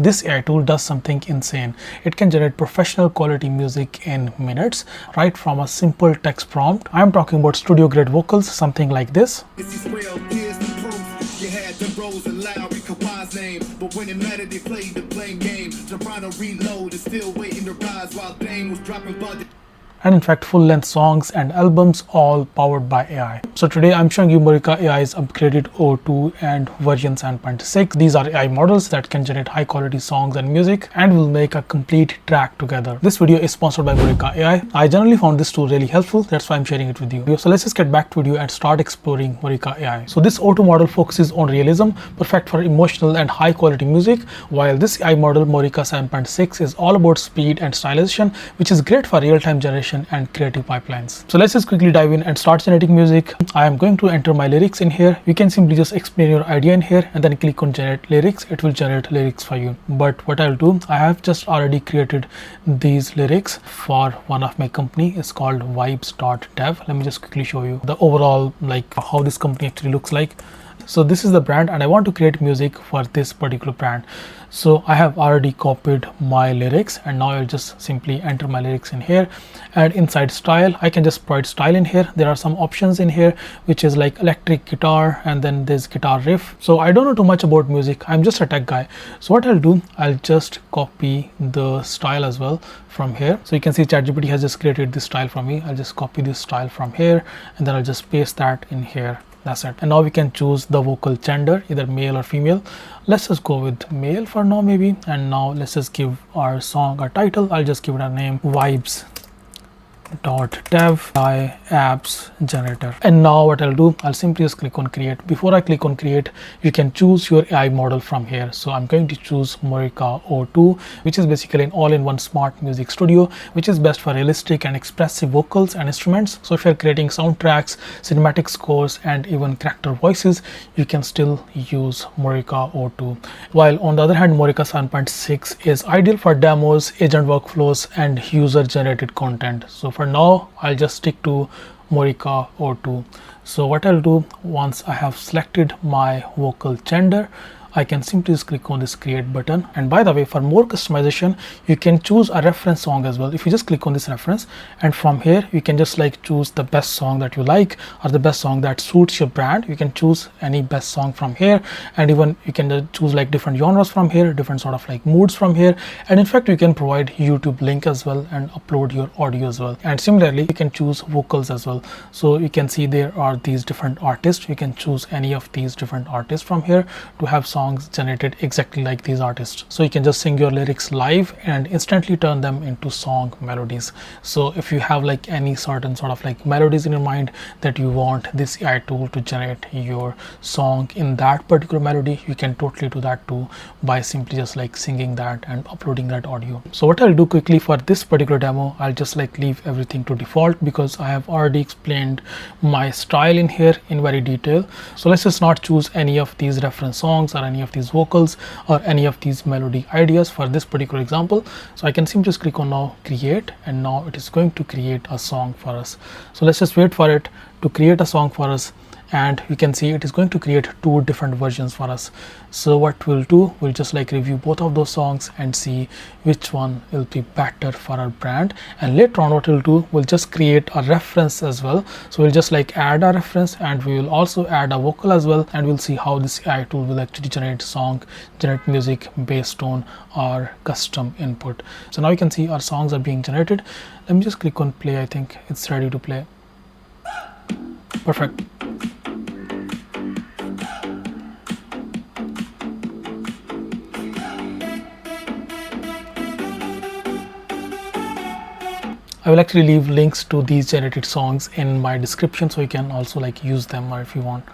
This AI tool does something insane. It can generate professional quality music in minutes, right from a simple text prompt. I am talking about studio grade vocals, something like this. But when it mattered, they played the blame game. Soprano reload is still waiting to rise while Dane was dropping budget. And in fact full-length songs and albums all powered by AI. So today I'm showing you Mureka AI's upgraded O2 and version 7.6. These are AI models that can generate high quality songs and music and will make a complete track together. This video is sponsored by Mureka AI. I generally found this tool really helpful, that's why I'm sharing it with you. So let's just get back to video and start exploring Mureka AI. So this O2 model focuses on realism, perfect for emotional and high quality music, while this AI model Mureka 7.6 is all about speed and stylization, which is great for real-time generation and creative pipelines. So let's just quickly dive in and start generating music. I am going to enter my lyrics in here. You can simply just explain your idea in here and then click on generate lyrics. It will generate lyrics for you. But what I'll do, I have just already created these lyrics for one of my company. It's called vibes.dev. Let me just quickly show you the overall like how this company actually looks like. So this is the brand and I want to create music for this particular brand. So I have already copied my lyrics and now I'll just simply enter my lyrics in here, and inside style I can just provide style in here. There are some options in here which is like electric guitar and then this guitar riff. So I don't know too much about music, I'm just a tech guy. So what I'll do, I'll just copy the style as well from here. So you can see ChatGPT has just created this style for me. I'll just copy this style from here and then I'll just paste that in here. That's it. And now we can choose the vocal gender, either male or female. Let's just go with male for now maybe. And now let's just give our song a title. I'll just give it a name, vibes.dev by apps generator. And now what I'll do, I'll simply just click on create. Before I click on create, you can choose your AI model from here. So I'm going to choose Mureka O2, which is basically an all-in-one smart music studio, which is best for realistic and expressive vocals and instruments. So if you're creating soundtracks, cinematic scores, and even character voices, you can still use Mureka O2. While on the other hand, Mureka 7.6 is ideal for demos, agent workflows, and user-generated content. So for now, I'll just stick to Mureka O2. So what I'll do, once I have selected my vocal gender, I can simply just click on this create button. And by the way, for more customization, you can choose a reference song as well. If you just click on this reference, and from here you can just like choose the best song that you like or the best song that suits your brand. You can choose any best song from here, and even you can choose like different genres from here, different sort of like moods from here. And in fact you can provide YouTube link as well and upload your audio as well. And similarly you can choose vocals as well. So you can see there are these different artists. You can choose any of these different artists from here to have songs generated exactly like these artists. So you can just sing your lyrics live and instantly turn them into song melodies. So if you have like any certain sort of like melodies in your mind that you want this AI tool to generate your song in that particular melody, you can totally do that too by simply just like singing that and uploading that audio. So what I'll do quickly for this particular demo, I'll just like leave everything to default because I have already explained my style in here in very detail. So let's just not choose any of these reference songs or any of these vocals or any of these melody ideas for this particular example. So I can simply just click on now create, and now it is going to create a song for us. So let's just wait for it to create a song for us, and you can see it is going to create two different versions for us. So what we'll do, we'll just like review both of those songs and see which one will be better for our brand. And later on what we'll do, we'll just create a reference as well. So we'll just like add a reference and we will also add a vocal as well, and we'll see how this AI tool will actually generate music based on our custom input. So now you can see our songs are being generated. Let me just click on play. I think it's ready to play. Perfect. I will actually leave links to these generated songs in my description, so you can also like use them or if you want.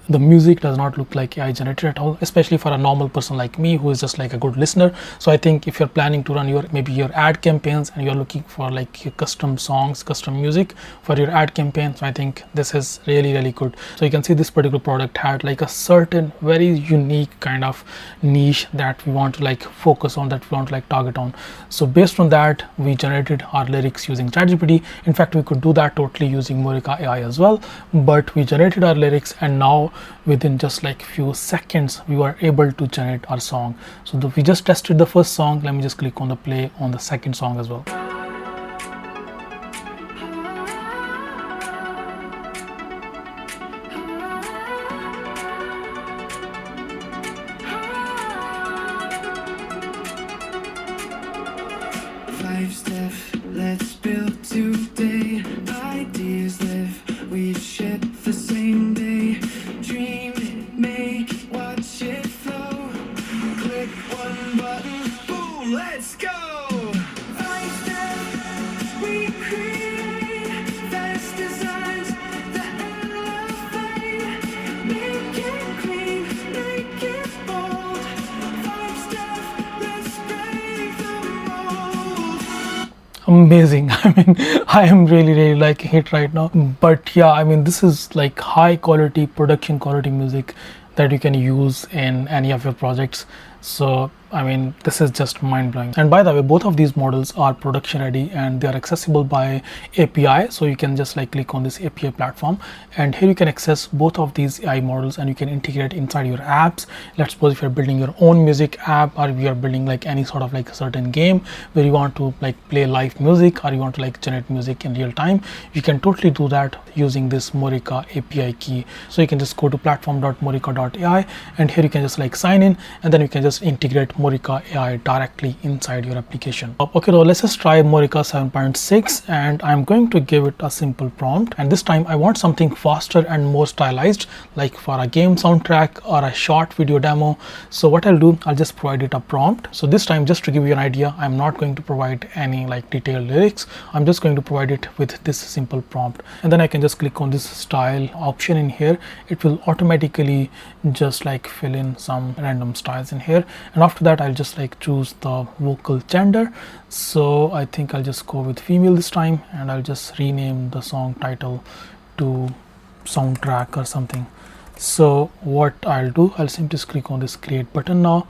The the music does not look like AI generated at all, especially for a normal person like me who is just like a good listener. So I think if you're planning to run your maybe your ad campaigns and you're looking for like your custom songs, custom music for your ad campaigns, I think this is really good. So you can see this particular product had like a certain very unique kind of niche that we want to like focus on, that we want to like target on. So based on that, we generated our lyrics using ChatGPT. In fact, we could do that totally using Mureka AI as well, but we generated our lyrics, and now within just like few seconds we were able to generate our song. So we just tested the first song. Let me just click on the play on the second song as well. Let's build today. Ideas live, we share the same day. Dream it, make it, watch it flow. Click one button, boom, let's go. Five steps, we create fast designs that elevate. Make it clean, make it bold. Five steps, let's break the mold. Amazing. I mean, I am really liking it right now. But yeah, I mean, this is like high quality production quality music that you can use in any of your projects. So I mean, this is just mind-blowing. And by the way, both of these models are production ready and they are accessible by API. So you can just like click on this API platform, and here you can access both of these AI models and you can integrate inside your apps. Let's suppose if you're building your own music app, or if you're building like any sort of like a certain game where you want to like play live music, or you want to like generate music in real time, you can totally do that using this Mureka API key. So you can just go to platform.mureka.ai, and here you can just like sign in, and then you can just integrate Mureka AI directly inside your application. Okay, now let's just try Mureka 7.6, and I'm going to give it a simple prompt, and this time I want something faster and more stylized, like for a game soundtrack or a short video demo. So what I'll do, I'll just provide it a prompt. So this time, just to give you an idea, I'm not going to provide any like detailed lyrics. I'm just going to provide it with this simple prompt, and then I can just click on this style option in here. It will automatically just like fill in some random styles in here, and after that I'll just like choose the vocal gender. So I think I'll just go with female this time, and I'll just rename the song title to soundtrack or something. So what I'll do, I'll simply just click on this create button now,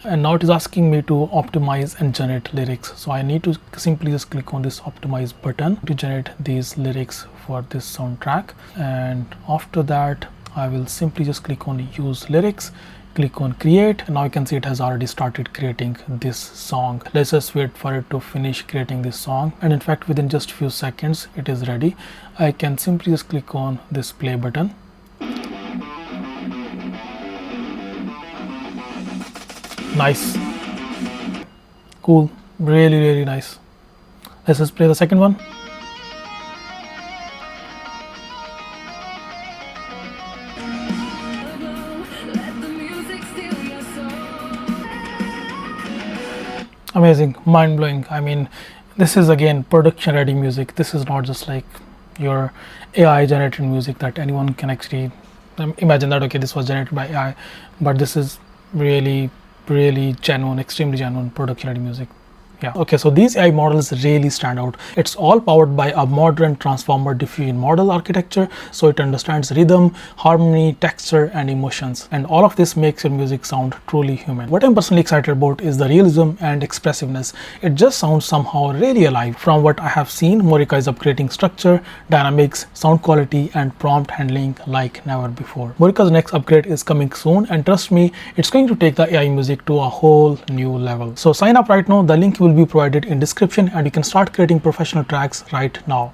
and now it is asking me to optimize and generate lyrics. So I need to simply just click on this optimize button to generate these lyrics for this soundtrack, and after that I will simply just click on use lyrics, click on create, and now you can see it has already started creating this song. Let's just wait for it to finish creating this song, and in fact within just few seconds it is ready. I can simply just click on this play button. Nice, cool, really nice. Let's just play the second one. Amazing, mind-blowing. I mean, this is again production ready music. This is not just like your AI generated music that anyone can actually imagine that okay, this was generated by AI, but this is really genuine, extremely genuine production ready music. Yeah. Okay, so these AI models really stand out. It's all powered by a modern transformer diffusion model architecture, so it understands rhythm, harmony, texture, and emotions, and all of this makes your music sound truly human. What I'm personally excited about is the realism and expressiveness. It just sounds somehow really alive. From what I have seen, Mureka is upgrading structure, dynamics, sound quality, and prompt handling like never before. Mureka's next upgrade is coming soon, and trust me, it's going to take the AI music to a whole new level. So sign up right now. The link will be provided in description, and you can start creating professional tracks right now.